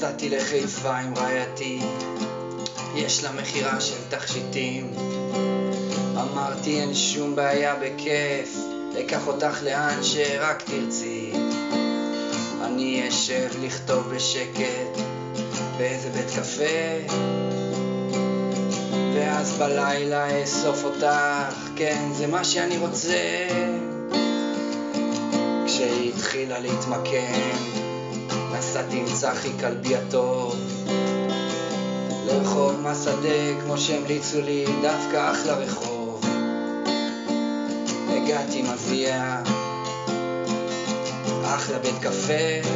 נסעתי לחיפה עם רעייתי, יש לה מחירה של תכשיטים. אמרתי אין שום בעיה, בכיף אקח אותך לאן שרק תרצי. אני אשב לכתוב בשקט באיזה בית קפה, ואז בלילה אסוף אותך, כן זה מה שאני רוצה. כשהיא התחילה להתמקם נסעתי עם צחי כלבי הטוב לרחוב מסדה, כמו שהמליצו לי, דווקא אחלה רחוב. הגעתי מזיע, אחלה בית קפה,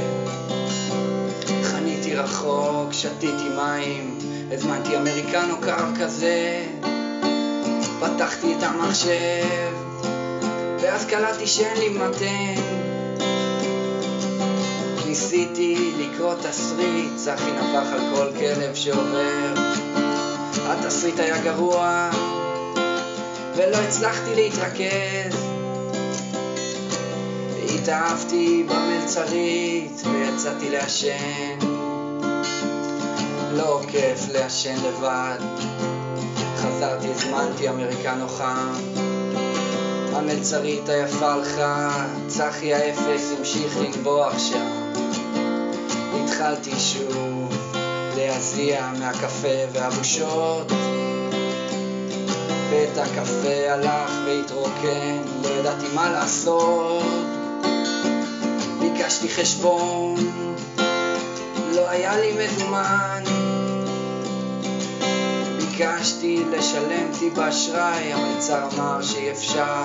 חניתי רחוק, שתיתי מים, הזמנתי אמריקנו קר כזה, פתחתי את המחשב ואז קלטתי שאין לי מתן. ניסיתי לקרוא תסריט, צחי נפח על כל כלב שעובר. התסריט היה גרוע ולא הצלחתי להתרכז. התאהבתי במלצרית ויצאתי לעשן. לא כיף לעשן לבד, חזרתי, הזמנתי אמריקנו חם. המלצרית היפה הלכה, צחי האפס המשיך לנבוח שם. התחלתי שוב להזיע מהקפה והבושות. בית הקפה הלך והתרוקן, לא ידעתי מה לעשות. ביקשתי חשבון, לא היה לי מזומן. ביקשתי לשלם טיפ באשראי, המלצר אמר שאי אפשר.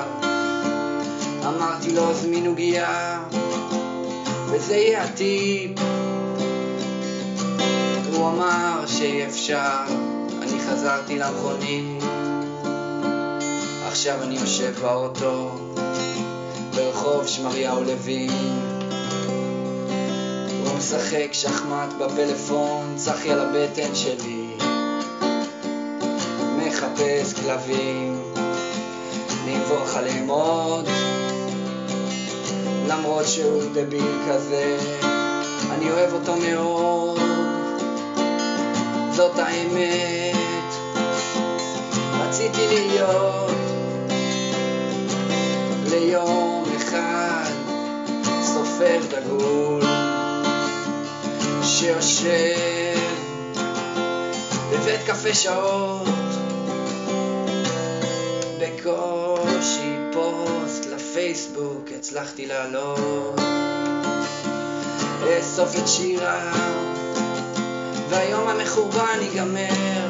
אמרתי לו זמין עוגיה וזה יהיה הטיפ. הוא אמר שאי אפשר. אני חזרתי למכונית, עכשיו אני יושב באוטו ברחוב שמריהו לוין. הוא משחק שחמט בפלאפון, צחי על הבטן שלי, מחפש כלבים, נבוך עליהם עוד. למרות שהוא דביל כזה, אני אוהב אותו מאוד. זאת האמת, רציתי להיות ליום אחד סופר דגול שיושב בבית קפה שעות, בקושי פוסט לפייסבוק הצלחתי לעלות. אסוף את שירה והיום המחורבן ייגמר.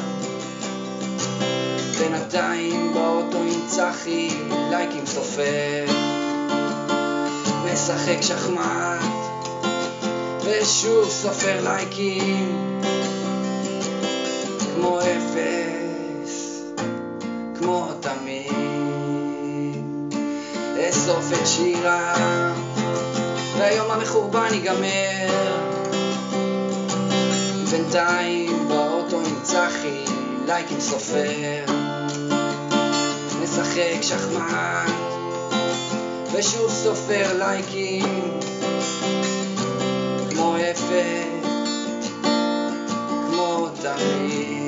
בינתיים באוטו עם צחי, לייקים סופר, משחק שחמט ושוב סופר לייקים. כמו אפס, כמו תמיד. אסוף את שירה והיום המחורבן ייגמר. בינתיים באוטו עם צחי, לייקים סופר, משחק שחמט ושוב סופר לייקים. כמו אפס, כמו תמיד.